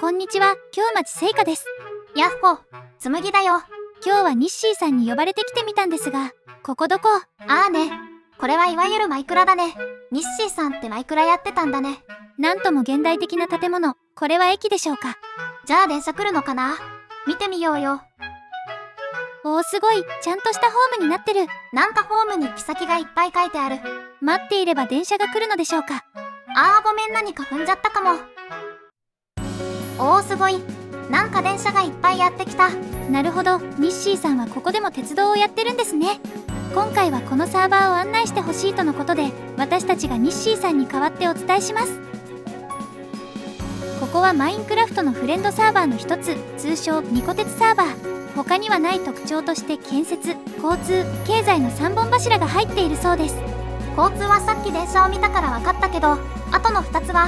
こんにちは、京町聖華です。やっほ、つむぎだよ。今日はニッシーさんに呼ばれてきてみたんですが、ここどこ？ああね、これはいわゆるマイクラだね。ニッシーさんってマイクラやってたんだね。なんとも現代的な建物、これは駅でしょうか？じゃあ電車来るのかな？見てみようよ。おーすごい、ちゃんとしたホームになってる。なんかホームに行き先がいっぱい書いてある。待っていれば電車が来るのでしょうか？ごめん、何か踏んじゃったかも。おーすごい、なんか電車がいっぱいやってきた。なるほど、ニッシーさんはここでも鉄道をやってるんですね。今回はこのサーバーを案内してほしいとのことで、私たちがニッシーさんに代わってお伝えします。ここはマインクラフトのフレンドサーバーの一つ、通称ニコ鉄サーバー。他にはない特徴として建設、交通、経済の3本柱が入っているそうです。交通はさっき電車を見たから分かったけど、あとの2つは？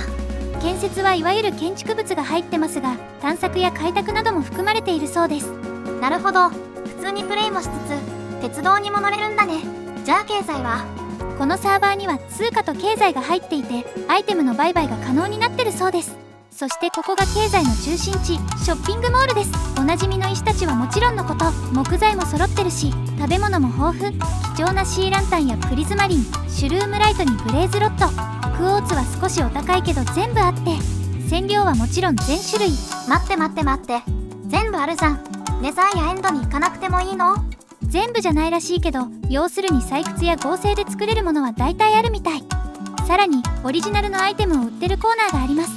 建設はいわゆる建築物が入ってますが、探索や開拓なども含まれているそうです。なるほど、普通にプレイもしつつ鉄道にも乗れるんだね。じゃあ経済は？このサーバーには通貨と経済が入っていて、アイテムの売買が可能になってるそうです。そしてここが経済の中心地、ショッピングモールです。おなじみの石たちはもちろんのこと、木材も揃ってるし、食べ物も豊富。貴重なシーランタンやプリズマリン、シュルームライトにブレイズロット、クォーツは少しお高いけど全部あって、染料はもちろん全種類。待って全部あるじゃん。ネザーやエンドに行かなくてもいいの？全部じゃないらしいけど、要するに採掘や合成で作れるものは大体あるみたい。さらにオリジナルのアイテムを売ってるコーナーがあります。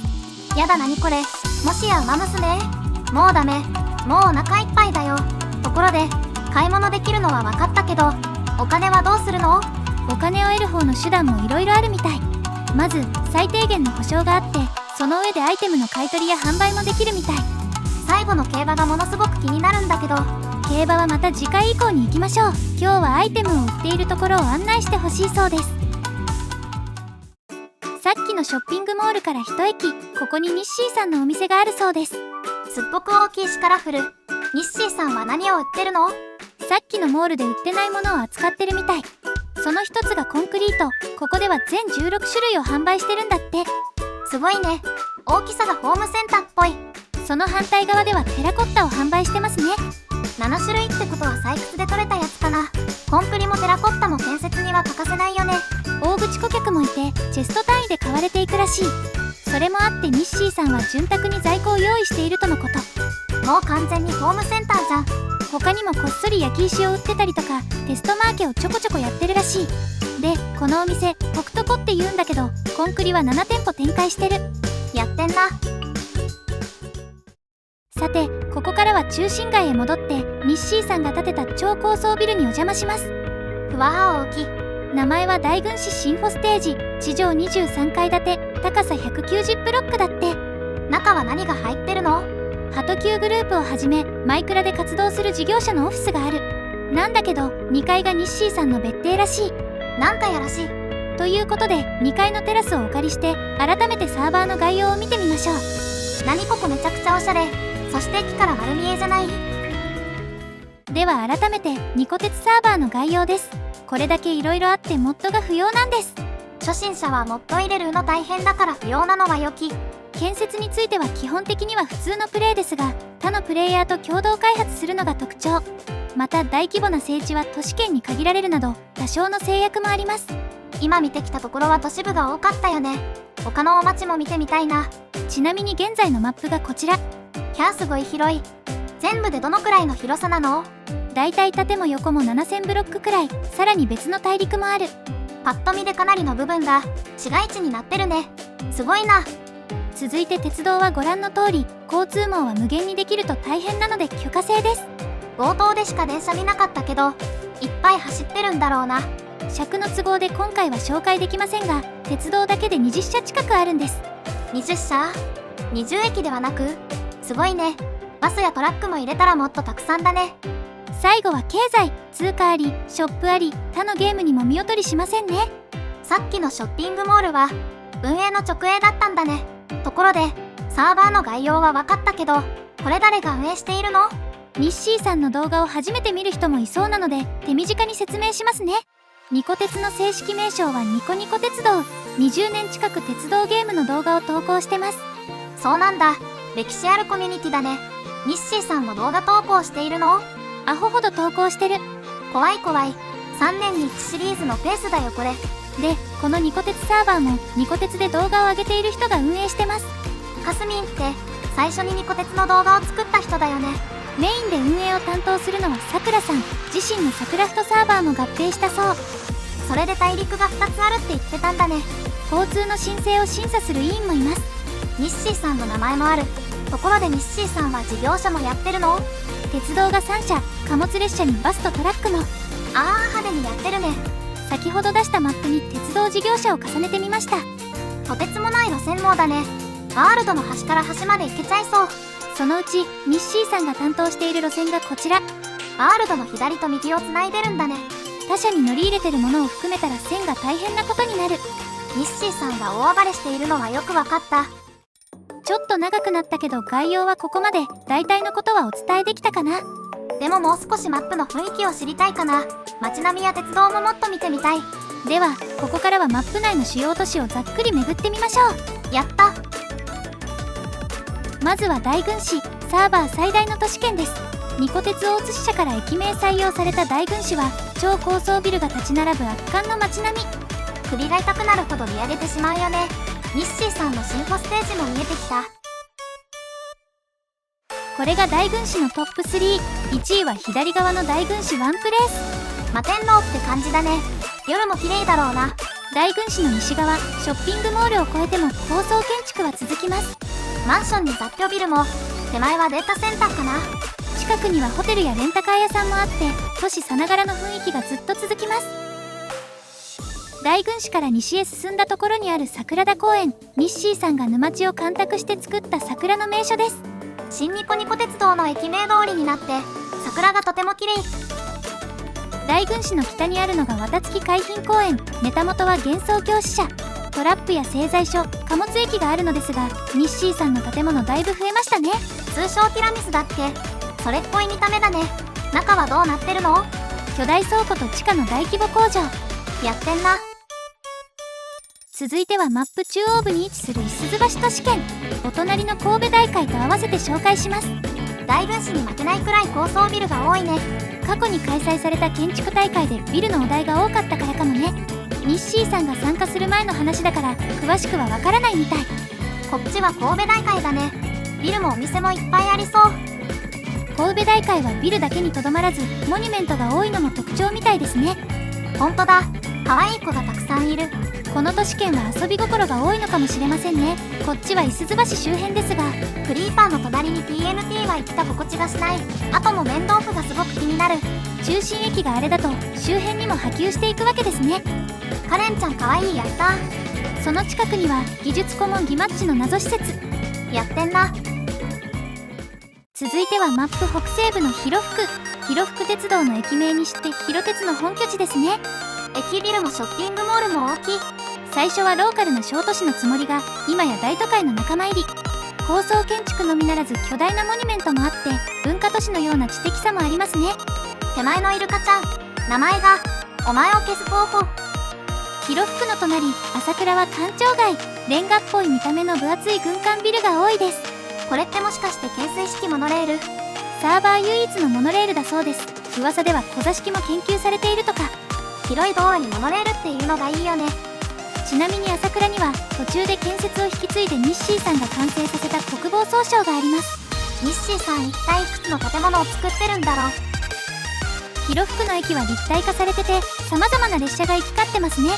やだ、何これ、もしやウマ娘？もうダメ、もうお腹いっぱいだよ。ところで買い物できるのは分かったけど、お金はどうするの？お金を得る方の手段もいろいろあるみたい。まず最低限の保証があって、その上でアイテムの買い取りや販売もできるみたい。最後の競馬がものすごく気になるんだけど。競馬はまた次回以降に行きましょう。今日はアイテムを売っているところを案内してほしいそうです。さっきのショッピングモールから一駅、ここにニッシーさんのお店があるそうです。すっごく大きいしカラフル。ニッシーさんは何を売ってるの？さっきのモールで売ってないものを扱ってるみたい。その一つがコンクリート。ここでは全16種類を販売してるんだって。すごいね。大きさがホームセンターっぽい。その反対側ではテラコッタを販売してますね。7種類ってことは採掘で取れたやつかな。コンクリもテラコッタも建設には欠かせないよね。大口顧客もいて、チェスト単位で買われていくらしい。それもあってニッシーさんは潤沢に在庫を用意しているとのこと。もう完全にホームセンターじゃん。他にもこっそり焼き石を売ってたりとか、テストマーケをちょこちょこやってるらしい。で、このお店コクトコって言うんだけど、コンクリは7店舗展開してる。やってんな。さて、ここからは中心街へ戻って、ニッシーさんが建てた超高層ビルにお邪魔します。ふわー大きい。名前は大軍師シンフォステージ。地上23階建て、高さ190ブロックだって。中は何が入ってるの？ハトキューグループをはじめ、マイクラで活動する事業者のオフィスがある。なんだけど、2階がニッシーさんの別邸らしい。なんかやらしい。ということで、2階のテラスをお借りして、改めてサーバーの概要を見てみましょう。何ここめちゃくちゃおしゃれ。そして駅から丸見えじゃない？では改めてニコ鉄サーバーの概要です。これだけ色々あってモッドが不要なんです。初心者はモッド入れるの大変だから不要なのは良き。建設については基本的には普通のプレイですが、他のプレイヤーと共同開発するのが特徴。また大規模な整地は都市圏に限られるなど、多少の制約もあります。今見てきたところは都市部が多かったよね。他のお町も見てみたいな。ちなみに現在のマップがこちら。キャー、すごい広い。全部でどのくらいの広さなの？だいたい縦も横も7000ブロックくらい。さらに別の大陸もある。パッと見でかなりの部分が市街地になってるね。すごいな。続いて鉄道はご覧の通り、交通網は無限にできると大変なので許可制です。冒頭でしか電車見なかったけど、いっぱい走ってるんだろうな。尺の都合で今回は紹介できませんが、鉄道だけで20社近くあるんです。20社？20駅ではなく？すごいね。バスやトラックも入れたらもっとたくさんだね。最後は経済。通貨あり、ショップあり、他のゲームにも見劣りしませんね。さっきのショッピングモールは運営の直営だったんだね。ところでサーバーの概要は分かったけど、これ誰が運営しているの？ニッシーさんの動画を初めて見る人もいそうなので、手短に説明しますね。ニコ鉄の正式名称はニコニコ鉄道。20年近く鉄道ゲームの動画を投稿してます。そうなんだ。歴史あるコミュニティだね。ニッシーさんも動画投稿しているの？アホほど投稿してる。怖い怖い。3年に1シリーズのペースだよこれ。で、このニコ鉄サーバーもニコ鉄で動画を上げている人が運営してます。かすみんって最初にニコ鉄の動画を作った人だよね。メインで運営を担当するのはさくらさん。自身のサクラフトサーバーも合併したそう。それで大陸が2つあるって言ってたんだね。交通の申請を審査する委員もいます。ニッシーさんの名前もある。ところでニッシーさんは事業者もやってるの？鉄道が3社、貨物列車にバスとトラックも。派手にやってるね。先ほど出したマップに鉄道事業者を重ねてみました。とてつもない路線網だね。ワールドの端から端まで行けちゃいそう。そのうちニッシーさんが担当している路線がこちら。ワールドの左と右をつないでるんだね。他社に乗り入れてるものを含めたら線が大変なことになる。ニッシーさんが大暴れしているのはよくわかった。ちょっと長くなったけど概要はここまで。大体のことはお伝えできたかな。でももう少しマップの雰囲気を知りたいかな。街並みや鉄道ももっと見てみたい。ではここからはマップ内の主要都市をざっくり巡ってみましょう。やった。まずは大郡市、サーバー最大の都市圏です。ニコ鉄大津支社から駅名採用された大郡市は超高層ビルが立ち並ぶ圧巻の街並み。首が痛くなるほど見上げてしまうよね。ニッシーさんの進歩ステージも見えてきた。これが大郡市のトップ3。1位は左側の大郡市ワンプレース。摩天楼って感じだね。夜も綺麗だろうな。大郡市の西側、ショッピングモールを越えても高層建築は続きます。マンションに雑居ビルも。手前はデータセンターかな。近くにはホテルやレンタカー屋さんもあって都市さながらの雰囲気がずっと続きます。大郡市から西へ進んだところにある桜田公園。ニッシーさんが沼地を干拓して作った桜の名所です。新ニコニコ鉄道の駅名通りになって桜がとても綺麗。大郡市の北にあるのが綿月海浜公園。ネタ元は幻想郷支社。トラップや製材所、貨物駅があるのですが、ニッシーさんの建物だいぶ増えましたね。通称ティラミスだっけ？それっぽい見た目だね。中はどうなってるの？巨大倉庫と地下の大規模工場。やってんな。続いてはマップ中央部に位置する五十鈴橋都市圏。お隣の神戸大会と合わせて紹介します。大郡市に負けないくらい高層ビルが多いね。過去に開催された建築大会でビルのお題が多かったからかもね。ニッシーさんが参加する前の話だから詳しくはわからないみたい。こっちは神戸大会だね。ビルもお店もいっぱいありそう。神戸大会はビルだけにとどまらずモニュメントが多いのも特徴みたいですね。ほんとだ。可愛い子がたくさんいる。この都市圏は遊び心が多いのかもしれませんね。こっちは五十鈴橋周辺ですが、クリーパーの隣に TNT は行った心地がしない。あとも面倒くがすごく気になる。中心駅があれだと周辺にも波及していくわけですね。カレンちゃん可愛い。やった。その近くには技術顧問ギマッチの謎施設。やってんな。続いてはマップ北西部の広福。広福鉄道の駅名にして広鉄の本拠地ですね。駅ビルもショッピングモールも大きい。最初はローカルな小都市のつもりが今や大都会の仲間入り。高層建築のみならず巨大なモニュメントもあって文化都市のような知的さもありますね。手前のイルカちゃん、名前がお前を消す候補。広福の隣朝倉は官庁街。レンガっぽい見た目の分厚い軍艦ビルが多いです。これってもしかして懸垂式モノレール？サーバー唯一のモノレールだそうです。噂では小座敷も研究されているとか。広い道路にモノレールっていうのがいいよね。ちなみに朝倉には途中で建設を引き継いでニッシーさんが完成させた国防総省があります。ニッシーさん一体いくつの建物を作ってるんだろう。広福の駅は立体化されてて様々な列車が行き交ってますね。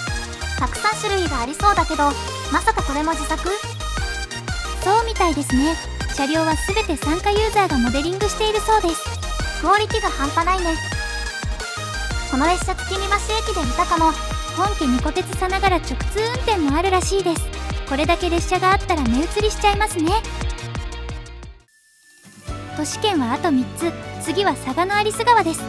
たくさん種類がありそうだけど、まさかこれも自作？そうみたいですね。車両は全て参加ユーザーがモデリングしているそうです。クオリティが半端ないね。この列車月見橋駅で見たかも。本家ニコ鉄さながら直通運転もあるらしいです。これだけ列車があったら目移りしちゃいますね。都市圏はあと3つ。次は佐賀の有栖川です。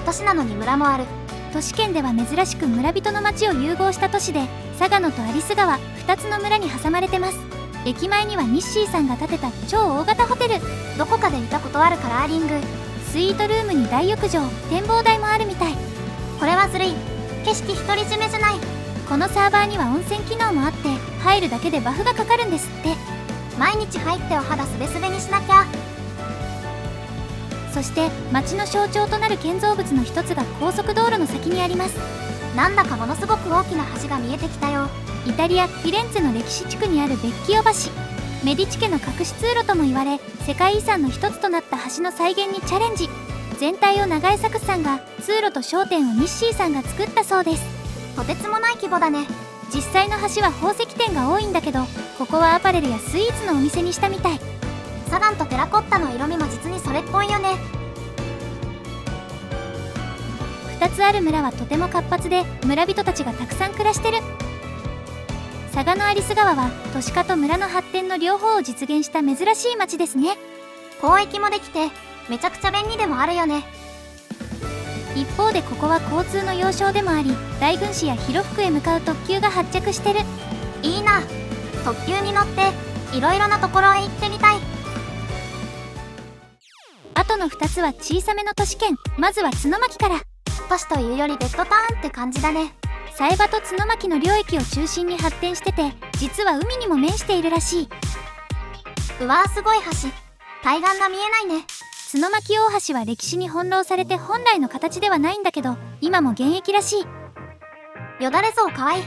都市なのに村もある。都市圏では珍しく村人の町を融合した都市で、佐賀野と有栖川2つの村に挟まれてます。駅前にはニッシーさんが建てた超大型ホテル。どこかで見たことあるカラーリング。スイートルームに大浴場、展望台もあるみたい。これはずるい。景色独り占めじゃない。このサーバーには温泉機能もあって入るだけでバフがかかるんですって。毎日入ってお肌すべすべにしなきゃ。そして街の象徴となる建造物の一つが高速道路の先にあります。なんだかものすごく大きな橋が見えてきたよ。イタリア・フィレンツェの歴史地区にあるベッキオ橋。メディチ家の隠し通路とも言われ、世界遺産の一つとなった橋の再現にチャレンジ。全体を長江作さんが、通路と商店をニッシーさんが作ったそうです。とてつもない規模だね。実際の橋は宝石店が多いんだけど、ここはアパレルやスイーツのお店にしたみたい。サガンとテラコッタの色味も実にそれっぽいよね。2つある村はとても活発で、村人たちがたくさん暮らしてる。佐賀の有栖川は都市化と村の発展の両方を実現した珍しい町ですね。交易もできてめちゃくちゃ便利でもあるよね。一方でここは交通の要衝でもあり、大郡市や広福へ向かう特急が発着してる。いいな。特急に乗っていろいろなところへ行ってみたい。あとの2つは小さめの都市圏。まずは角巻から。都市というよりベッドタウンって感じだね。冴羽と角巻の領域を中心に発展してて、実は海にも面しているらしい。うわー、すごい橋。対岸が見えないね。角巻大橋は歴史に翻弄されて本来の形ではないんだけど、今も現役らしい。よだれ像かわいい。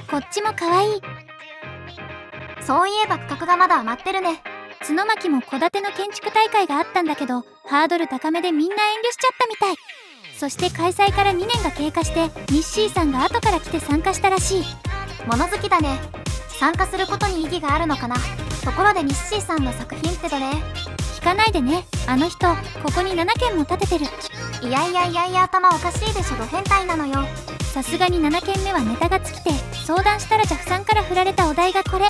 こっちもかわいい。そういえば区画がまだ余ってるね。角巻も戸建ての建築大会があったんだけど、ハードル高めでみんな遠慮しちゃったみたい。そして開催から2年が経過して、ニッシーさんが後から来て参加したらしい。物好きだね。参加することに意義があるのかな。ところでニッシーさんの作品ってどれ？聞かないでね。あの人、ここに7件も建ててる。いやいやいやいや、頭おかしいでしょ。ド変態なのよ。さすがに7件目はネタが尽きて、相談したらジャフさんから振られたお題がこれ。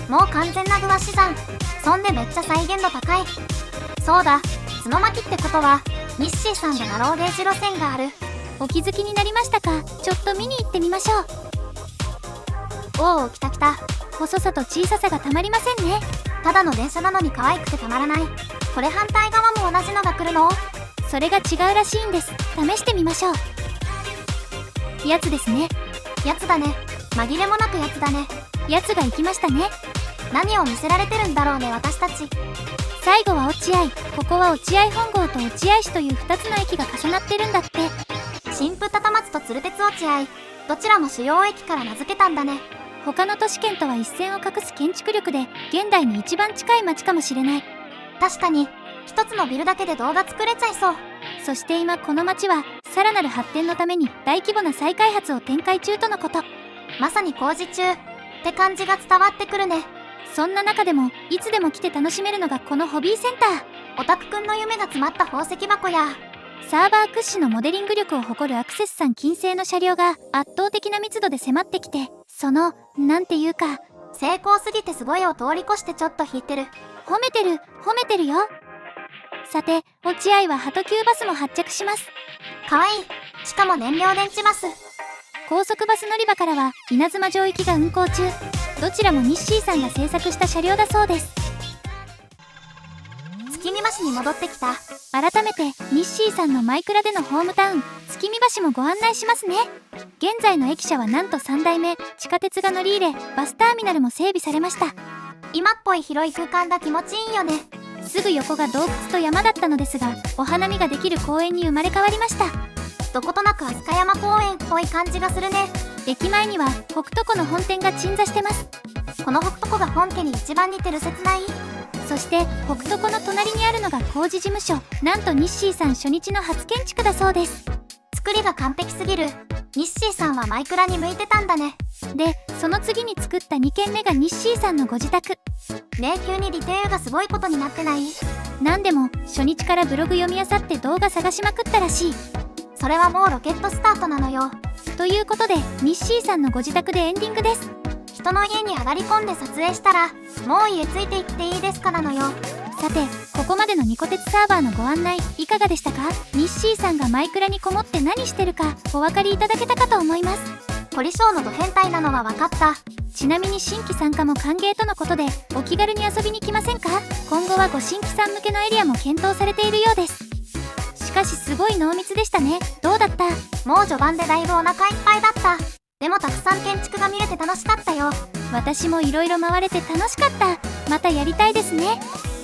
もう完全なグワ資産。そんでめっちゃ再現度高い。そうだ、角巻ってことはニッシーさんのナローゲージ路線がある。お気づきになりましたか？ちょっと見に行ってみましょう。おお、来た来た。細さと小ささがたまりませんね。ただの電車なのに可愛くてたまらない。これ反対側も同じのが来るの？それが違うらしいんです。試してみましょう。やつですね。やつだね。紛れもなくやつだね。やつが行きましたね。何を見せられてるんだろうね、私たち。最後は落合。ここは落合本郷と落合市という2つの駅が重なってるんだって。新富多々松と鶴鉄落合、どちらも主要駅から名付けたんだね。他の都市圏とは一線を画す建築力で、現代に一番近い街かもしれない。確かに一つのビルだけで動画作れちゃいそう。そして今この街はさらなる発展のために大規模な再開発を展開中とのこと。まさに工事中って感じが伝わってくるね。そんな中でもいつでも来て楽しめるのがこのホビーセンター。オタクくんの夢が詰まった宝石箱やサーバー屈指のモデリング力を誇るアクセスさん金製の車両が圧倒的な密度で迫ってきて、そのなんていうか成功すぎてすごいを通り越してちょっと引いてる。褒めてるよ。さて、落合は鳩急バスも発着します。かわいい。しかも燃料電池バス。高速バス乗り場からは稲妻城行きが運行中。どちらもニッシーさんが製作した車両だそうです。月見橋に戻ってきた。改めてニッシーさんのマイクラでのホームタウン月見橋もご案内しますね。現在の駅舎はなんと3代目。地下鉄が乗り入れ、バスターミナルも整備されました。今っぽい広い空間が気持ちいいよね。すぐ横が洞窟と山だったのですが、お花見ができる公園に生まれ変わりました。どことなく飛鳥山公園っぽい感じがするね。駅前には北斗湖の本店が鎮座してます。この北斗湖が本家に一番似てる説ない？そして北斗湖の隣にあるのが工事事務所。なんとニッシーさん初日の初建築だそうです。作りが完璧すぎる。ニッシーさんはマイクラに向いてたんだね。で、その次に作った2軒目がニッシーさんのご自宅。迷宮にディテールがすごいことになってない？なんでも初日からブログ読み漁って動画探しまくったらしい。それはもうロケットスタートなのよ。ということでニッシーさんのご自宅でエンディングです。人の家に上がり込んで撮影したらもう家ついていっていいですかなのよ。さて、ここまでのニコ鉄サーバーのご案内いかがでしたか？ニッシーさんがマイクラにこもって何してるかお分かりいただけたかと思います。凝り性のド変態なのは分かった。ちなみに新規参加も歓迎とのことで、お気軽に遊びに来ませんか？今後はご新規さん向けのエリアも検討されているようです。しかしすごい濃密でしたね。どうだった？もう序盤でだいぶお腹いっぱいだった。でもたくさん建築が見れて楽しかったよ。私もいろいろ回れて楽しかった。またやりたいですね。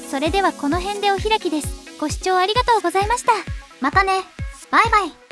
それではこの辺でお開きです。ご視聴ありがとうございました。またね。バイバイ。